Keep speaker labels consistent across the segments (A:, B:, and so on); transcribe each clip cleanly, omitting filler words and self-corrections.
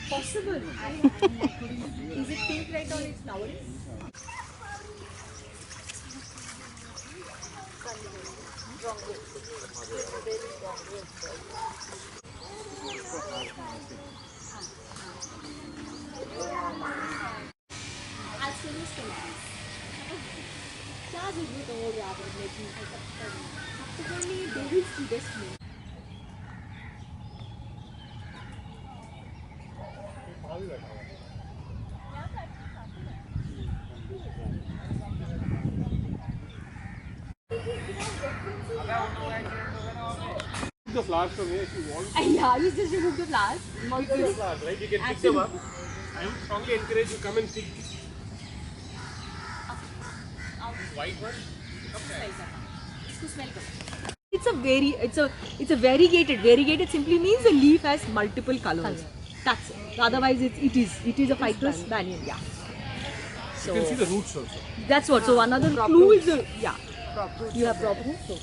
A: Possible. Is it pink right on its flowering?
B: The flowers from here if you want.
A: Yeah, you just remove the flowers.
B: These are the flowers, right? You can pick them up. I would strongly encourage you come and pick this white one.
A: It's a variegated. Variegated simply means the leaf has multiple colors. That's it. Otherwise, it is a fibrous banyan. Yeah. So
B: You can see the roots also.
A: that's what. So another clue is the you have proper roots. So.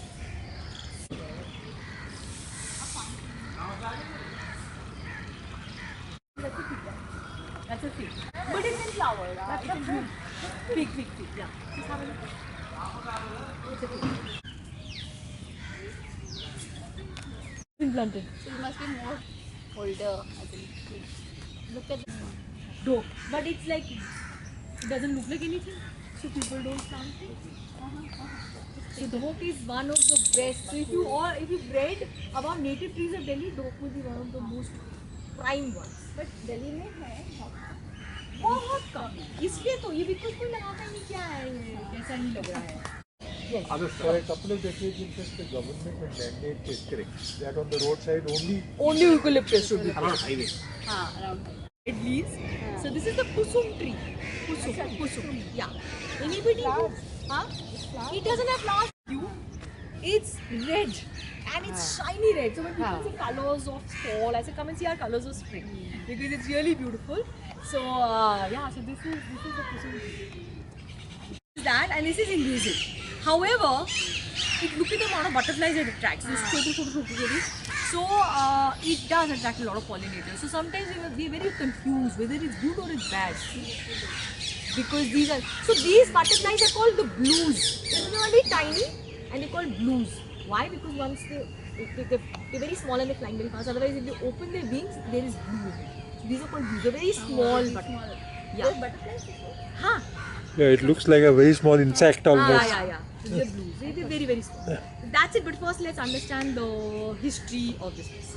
A: That's a fig. But it's in flower. That's a fig. Fig. Yeah. Just have a look. It's a fig. Been planted.
C: So it must be more older. Look at this.
A: Dope. But it's like it doesn't look like anything. So people don't plant it. So dope is one of the best. So if you've read about native trees of Delhi, dope will be one of the most prime ones.
C: But Delhi में है
A: बहुत कम इसलिए तो ये बिल्कुल कोई लगाता ही नहीं क्या है ये कैसा ही लग रहा है yes.
D: For a couple of decades, in fact, the government had mandated is correct that on the roadside
A: only eucalyptus should be
B: Around highway.
C: around
A: it leaves. So this is the kusum tree. Kusum. Yeah. Anybody who, it doesn't have flowers. It's red and it's shiny red. So when people say colors of fall, I say come and see our colors of spring because it's really beautiful. So so this is the kusum tree. That and this is invasive. However, look at the amount of butterflies it attracts. This so it does attract a lot of pollinators. So sometimes we are very confused whether it's good or it's bad. Because these butterflies are called the blues. They're really tiny and they're called blues. Why? Because once they're very small and they're flying very fast. Otherwise, if they open their wings, there is blue. So these are called blues. They're very small butterflies. Yeah.
C: butterflies.
D: yeah, it looks like a very small insect almost.
A: Yeah. So they're blues. They're very, very small. So that's it. But first, let's understand the history of this place.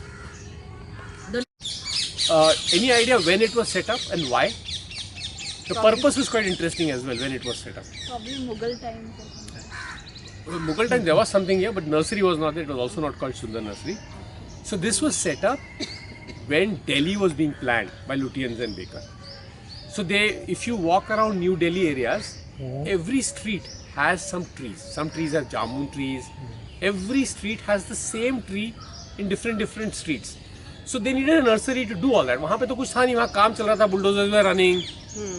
B: Any idea when it was set up and why? The purpose was quite interesting as well when it was set up.
C: Probably Mughal times.
B: Mughal time there was something here, but nursery was not there. It was also not called Sunder Nursery. So this was set up when Delhi was being planned by Lutyens and Baker. So if you walk around New Delhi areas, every street has some trees. Some trees have jamun trees. Every street has the same tree in different streets. So they needed a nursery to do all that. वहाँ पे तो कुछ था नहीं, वहाँ काम चल रहा था, bulldozers were running,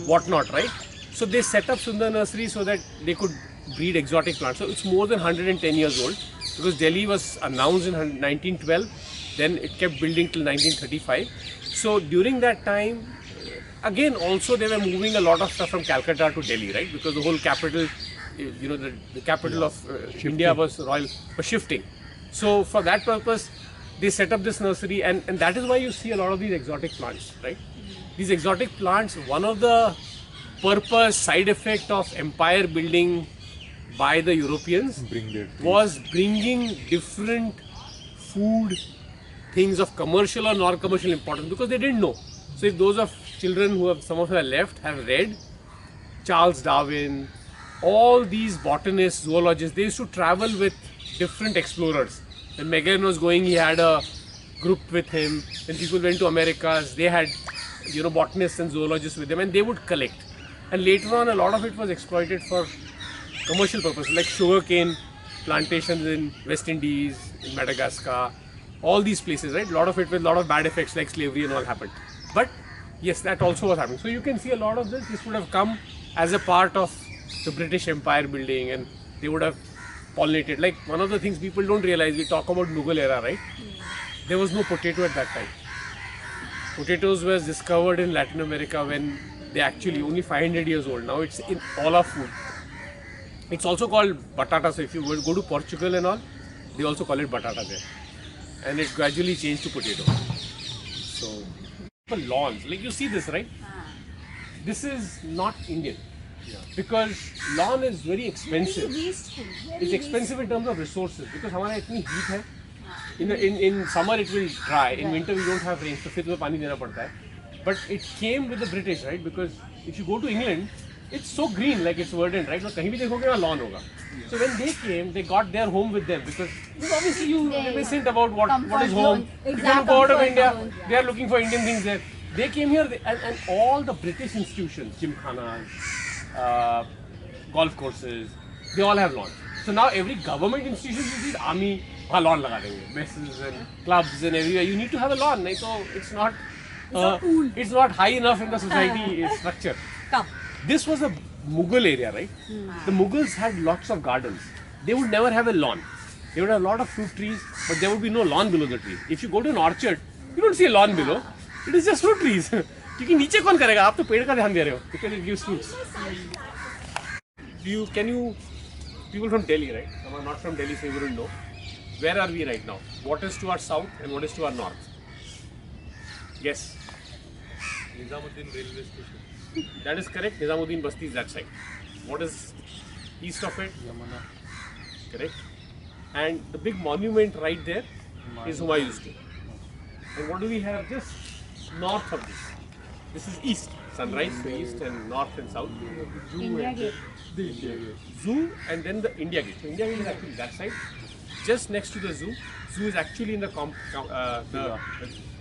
B: whatnot, right? So they set up Sunder Nursery so that they could breed exotic plants. So it's more than 110 years old because Delhi was announced in 1912. Then it kept building till 1935. So during that time, again also they were moving a lot of stuff from Calcutta to Delhi, right? Because the whole capital, the capital of India was shifting. So for that purpose, they set up this nursery and that is why you see a lot of these exotic plants, right? These exotic plants, one of the side effect of empire building by the Europeans was bringing different food things of commercial or non-commercial importance because they didn't know. So if those of children who have, some of them left, have read Charles Darwin, all these botanists, zoologists, they used to travel with different explorers. When Magellan was going, he had a group with him. When people went to Americas, they had botanists and zoologists with them and they would collect. And later on, a lot of it was exploited for commercial purposes like sugarcane plantations in West Indies, in Madagascar, all these places, right? A lot of it with a lot of bad effects like slavery and all happened. But yes, that also was happening. So you can see a lot of this would have come as a part of the British Empire building and they would have pollinated. Like one of the things people don't realize, we talk about Mughal era, right? There was no potato at that time. Potatoes was discovered in Latin America when they actually only 500 years old. Now it's in all our food. It's also called batata. So if you go to Portugal and all, they also call it batata there. And it gradually changed to potato. So for lawns, like you see this, right? This is not Indian. Because lawn is very expensive. It's expensive in terms of resources because हमारा इतनी heat है. In summer it will dry. In winter we don't have rain, so फिर तुम्हें पानी देना पड़ता है. But it came with the British, right? Because if you go to England, it's so green, like it's verdant, right? So कहीं भी देखोगे वहाँ lawn होगा. So when they came, they got their home with them because obviously you reminiscent about what is home. You go out of India, they are looking for Indian things there. They came here and all the British institutions, gymkhanas, golf courses, they all have lawns. So now every government institution, you see army, lawn laga denge, messes and clubs and everywhere. You need to have a lawn. So it's not it's not high enough in the society structure. This was a Mughal area, right? The Mughals had lots of gardens. They would never have a lawn. They would have a lot of fruit trees, but there would be no lawn below the trees. If you go to an orchard, you don't see a lawn below. It is just fruit trees. क्योंकि नीचे कौन करेगा? आप तो पेड़ का ध्यान दे रहे हो because it gives fruits. People from Delhi, right? Some are not from Delhi, so you wouldn't know. Where are we right now? What is to our south and what is to our north? Guess.
D: Nizamuddin railway station.
B: That is correct. Nizamuddin Basti is that side. What is east of it?
D: Yamuna.
B: Correct. And the big monument right there is Humayun's tomb. And what do we have just north of this? This is east. Sunrise to east and north and south.
C: India Gate.
D: The India Gate.
B: Zoo and then the India Gate. So India Gate is actually that side. Just next to the zoo. Zoo is actually in the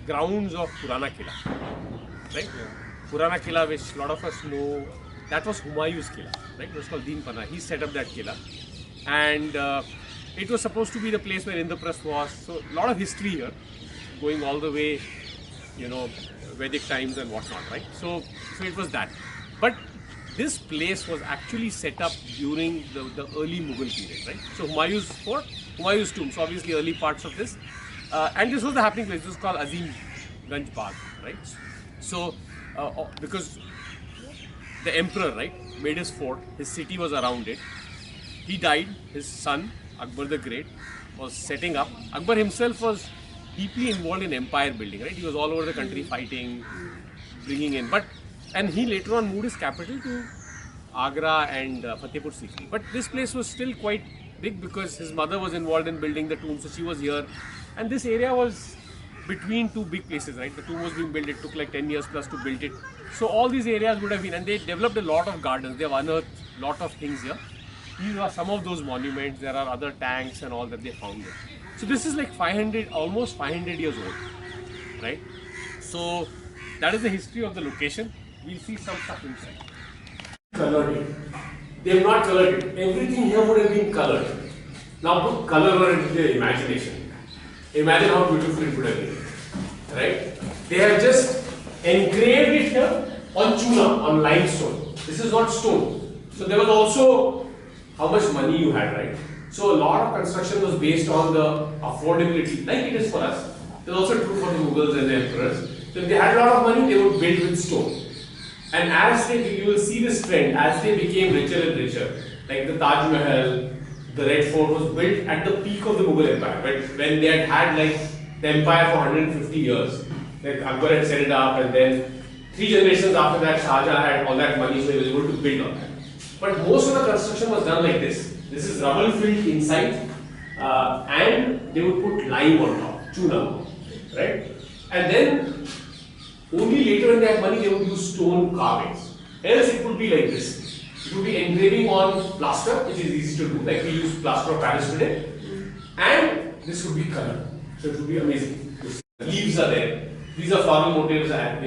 B: grounds of Purana Qila. Right? Purana Qila, which a lot of us know, that was Humayun's Qila. Right? It was called Din Pana. He set up that Qila. And it was supposed to be the place where Indraprasth was. So a lot of history here, going all the way, Vedic times and whatnot, right? So it was that. But this place was actually set up during the early Mughal period, right? So Humayun's fort, Humayun's tomb, so obviously early parts of this. And this was the happening place. This was called Azim Ganj Bagh, right? So because the emperor, right, made his fort, his city was around it. He died, his son, Akbar the Great, was setting up. Akbar himself was deeply involved in empire building, right? He was all over the country fighting, bringing in. And he later on moved his capital to Agra and Fatehpur Sikri. But this place was still quite big because his mother was involved in building the tomb, so she was here. And this area was between two big places, right? The tomb was being built, it took like 10 years plus to build it. So all these areas would have been, and they developed a lot of gardens. They have unearthed a lot of things here. These are some of those monuments. There are other tanks and all that they found here. So this is like 500, almost 500 years old, right? So that is the history of the location. We'll see some stuff inside. Colored it. They have not colored it. Everything here would have been colored. Now put color into their imagination. Imagine how beautiful it would have been, right? They have just engraved it here on chuna, on limestone. This is not stone. So there was also how much money you had, right? So a lot of construction was based on the affordability, like it is for us. It's also true for the Mughals and the emperors. So if they had a lot of money, they would build with stone. And as you will see this trend, as they became richer and richer, like the Taj Mahal, the Red Fort was built at the peak of the Mughal Empire. When they had like the empire for 150 years, like Akbar had set it up, and then 3 generations after that, Shah Jahan had all that money, so he was able to build on that. But most of the construction was done like this. This is rubble filled inside, and they would put lime on top, chuna, right? And then only later when they had money, they would use stone carvings. Else it would be like this. It would be engraving on plaster, which is easy to do, like we use plaster of Paris today. And this would be color. So it would be amazing. The leaves are there. These are floral motifs, and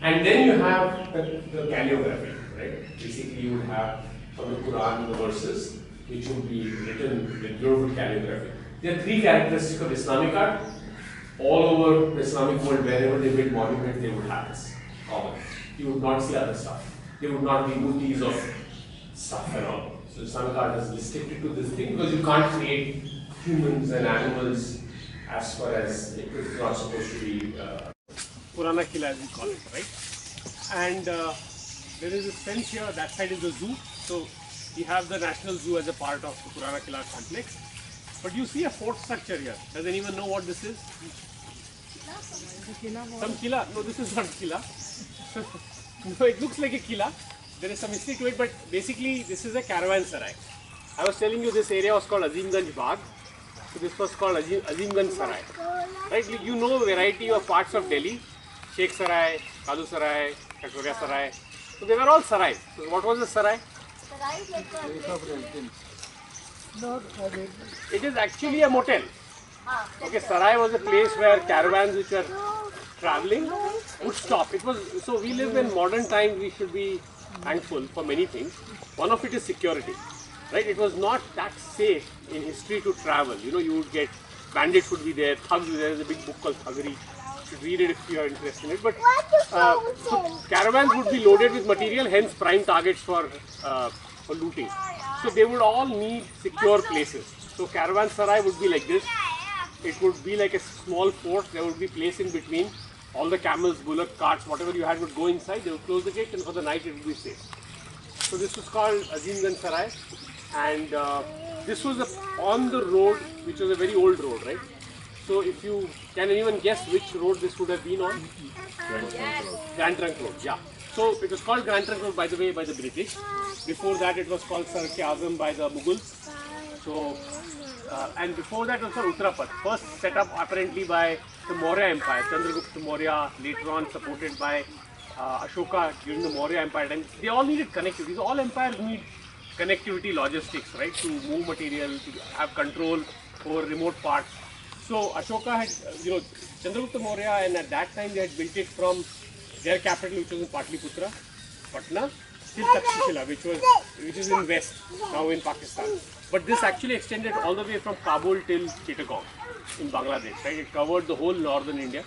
B: and then you have the calligraphy, right? Basically, you would have from the Quran the verses, which would be written with beautiful calligraphy. There are 3 characteristics of Islamic art. All over the Islamic world, wherever they build monuments, they would have this common. You would not see other stuff. There would not be motifs of stuff and all. So some card is restricted to this thing because you can't create humans and animals as far as it is not supposed to be Purana Qila as we call it, right? And there is a fence here, that side is the zoo. So we have the National Zoo as a part of the Purana Qila complex. But you see a fort structure here. Does anyone know what this is? Some Qila? No, this is not Qila. No, it looks like a Qila. There is some history to it, but basically this is a caravanserai. I was telling you this area was called Azimganj Bagh. So this was called Azimganj Sarai. Right? You know a variety of parts of Delhi. Sheikh Sarai, Kalu Sarai, Kashwarya Sarai. So they were all sarais. So what was the sarai?
C: Sarai is like a place of residence.
B: It is actually a motel. Okay, sarai was a place where caravans which were traveling would stop. It was so we live in modern times. We should be thankful for many things. One of it is security, right? It was not that safe in history to travel. You know, you would get bandits would be there, thugs would be there. There's a big book called Thuggery. You should read it if you are interested in it. But so caravans would be loaded with material, hence prime targets for looting. So they would all need secure places. So caravanserai would be like this. It would be like a small fort. There would be place in between. All the camels, bullock carts, whatever you had would go inside. They would close the gate, and for the night it would be safe. So this was called Azimganj Sarai, and this was on the road, which was a very old road, right? So if you can anyone guess which road this would have been on? Grand Trunk Road. Yeah. So it was called Grand Trunk Road, by the way, by the British. Before that, it was called Sarak-e-Azam by the Mughals. So and before that also Uttarapath, first set up apparently by the Maurya Empire, Chandragupta Maurya, later on supported by Ashoka during the Maurya Empire time. They all needed connectivity. All empires need connectivity, logistics, right, to move material, to have control over remote parts. So Ashoka had, Chandragupta Maurya, and at that time they had built it from their capital, which was in Patliputra, Patna, till Takshashila, which is in west, now in Pakistan. But this actually extended all the way from Kabul till Chittagong in Bangladesh, right? It covered the whole northern India,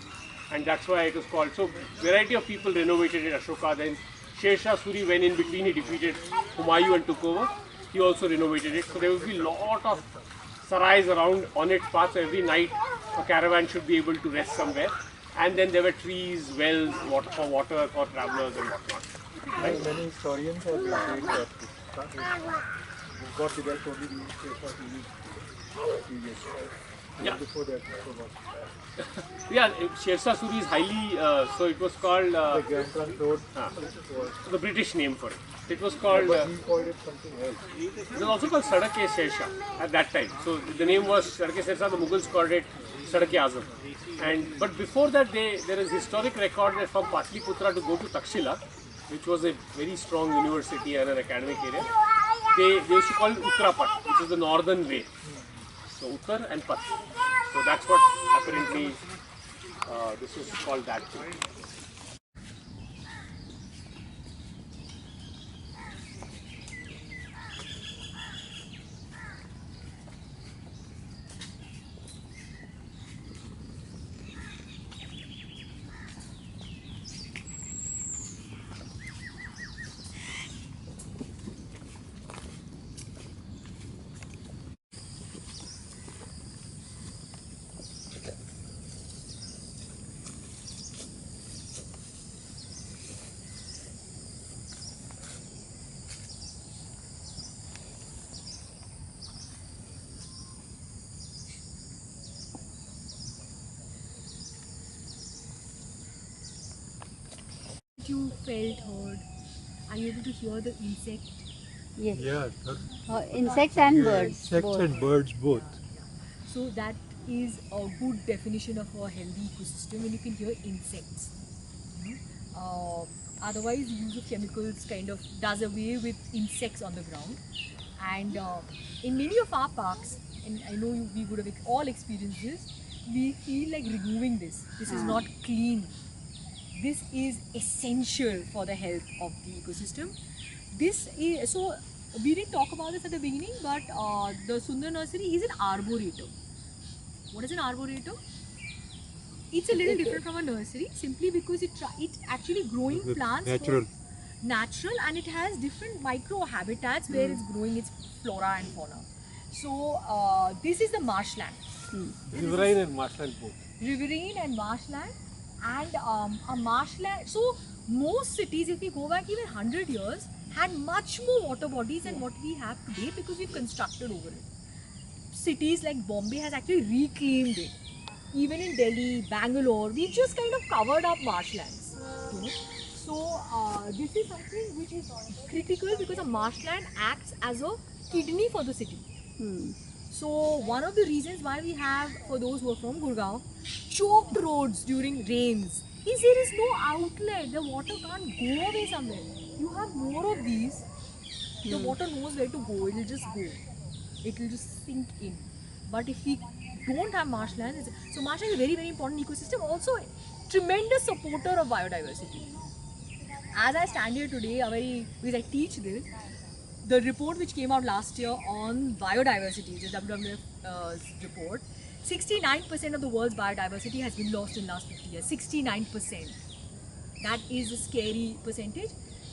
B: and that's why it was called. So variety of people renovated it. Ashoka, then Sher Shah Suri went in between, he defeated Humayun and took over. He also renovated it. So there would be a lot of sarais around on its path. So every night a caravan should be able to rest somewhere. And then there were trees, wells, water for travelers and whatnot.
D: Right? Many historians have said that got developed only in case of unique
B: Yeah.
D: Before that, so
B: Yeah, Sher Shah Suri is highly, so it was called
D: the Grand Trunk Road was,
B: the British name for it. It was called,
D: but he called it something else.
B: it was also called Sarak-e-Sher Shah at that time. So the name was Sarak-e-Sher Shah, the Mughals called it Sarak-e-Azam. But before that, there is historic record that from Patliputra to go to Takshila, which was a very strong university and an academic area, they used to call it Uttarapat, which is the northern way. So Uttar and Pat. So that's what apparently this was called that thing.
A: You felt, heard? Are you able to hear the insect?
C: Yes.
D: Yeah,
C: Insects and birds.
D: insects
C: both.
D: and birds both.
A: So that is a good definition of a healthy ecosystem when you can hear insects. Otherwise, the use of chemicals kind of does away with insects on the ground. And in many of our parks, and I know we would have all experienced this, we feel like removing this. This is not clean. This is essential for the health of the ecosystem. This is, so we didn't talk about this at the beginning, but the Sunder Nursery is an arboretum. What is an arboretum? It's a little different from a nursery simply because it's actually growing plants.
D: Natural.
A: natural, and it has different micro habitats where it's growing its flora and fauna. So this is the marshland.
B: Riverine and marshland both.
A: Riverine and marshland, and a marshland. So most cities, if we go back even 100 years, had much more water bodies than what we have today because we've constructed over it. Cities like Bombay has actually reclaimed it. Even in Delhi, Bangalore, we've just kind of covered up marshlands. You know? So this is something which is critical because a marshland acts as a kidney for the city. So one of the reasons why we have, for those who are from Gurgaon, choked roads during rains is there is no outlet. The water can't go away somewhere. You have more of these, the water knows where to go. It will just go. It will just sink in. But if we don't have marshlands, so marshland is a very, very important ecosystem. Also, tremendous supporter of biodiversity. As I stand here today, because I teach this, the report which came out last year on biodiversity, the WWF's report, 69% of the world's biodiversity has been lost in the last 50 years. 69%. That is a scary percentage.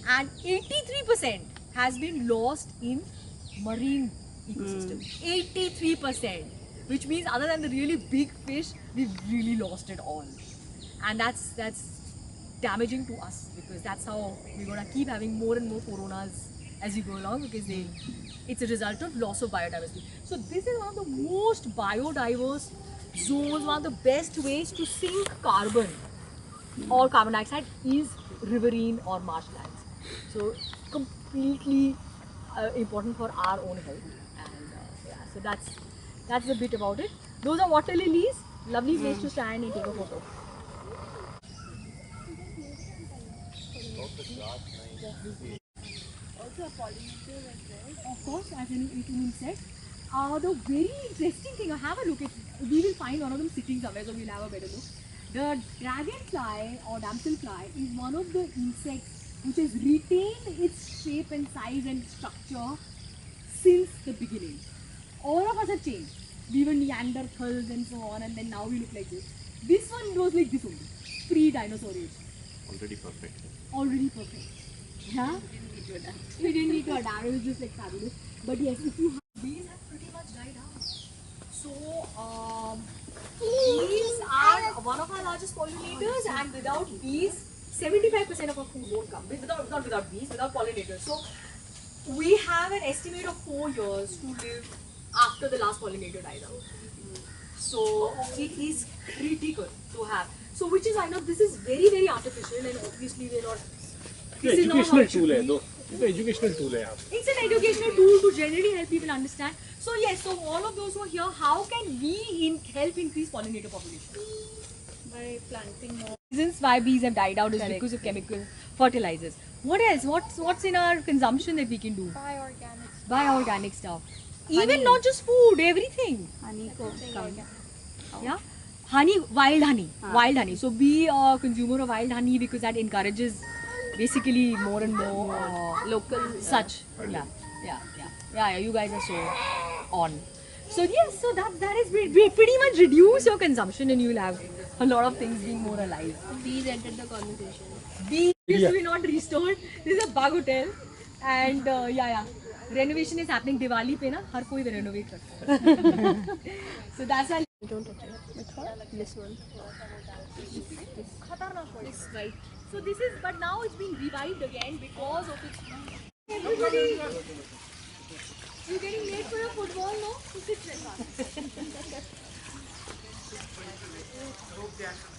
A: And 83% has been lost in marine ecosystem. 83%. Which means other than the really big fish, we've really lost it all. And that's damaging to us, because that's how we're going to keep having more and more coronas as we go along, because it's a result of loss of biodiversity. So this is one of the most biodiverse zones, one of the best ways to sink carbon or carbon dioxide is riverine or marshlands. So completely important for our own health. And yeah, so that's a bit about it. Those are water lilies. Lovely place to stand and take a photo.
C: Also a pollinator as well.
A: Of course, as an insect. The very interesting thing, have a look at, we will find one of them sitting somewhere, so we'll have a better look. The dragonfly or damselfly is one of the insects which has retained its shape and size and structure since the beginning. All of us have changed. We were Neanderthals and so on, and then now we look like this. This one was like this only, pre-dinosaur age.
B: Already perfect.
A: Already perfect. Yeah? We didn't need to adapt, it was just like fabulous. But yes, if you have, bees have pretty much died out. So, bees are one of our largest pollinators, and without bees, 75% of our food won't come. Not without bees, without pollinators. So, we have an estimate of 4 years to live after the last pollinator dies out. So, it is critical to have. So, which is, I know this is very, very artificial, and obviously we're not. This is not how it should be.
B: It's an educational tool.
A: It's an educational tool to generally help people understand. So yes, so all of those who are here, how can we help increase pollinator population?
C: By planting more.
A: Reasons why bees have died out is because of chemical fertilizers. What else? What's in our consumption that we can do? Buy organic stuff. Even not just food, everything.
C: Honey
A: Yeah, honey, wild honey, wild honey. So be a consumer of wild honey, because that encourages basically more and more
C: local
A: such. Yeah. You guys are so on. So yes, so that is pretty much reduce your consumption, and you will have a lot of things being more alive.
C: bees entered the conversation.
A: Bees used to be not restored. This is a bug hotel, and renovation is happening. Diwali pe na har koi renovate karta hai. So that's why.
C: Don't touch it. This one.
A: This right. So this is, but now it's been revived again because of its. Everybody, you're getting late for a football, no? So sit like that.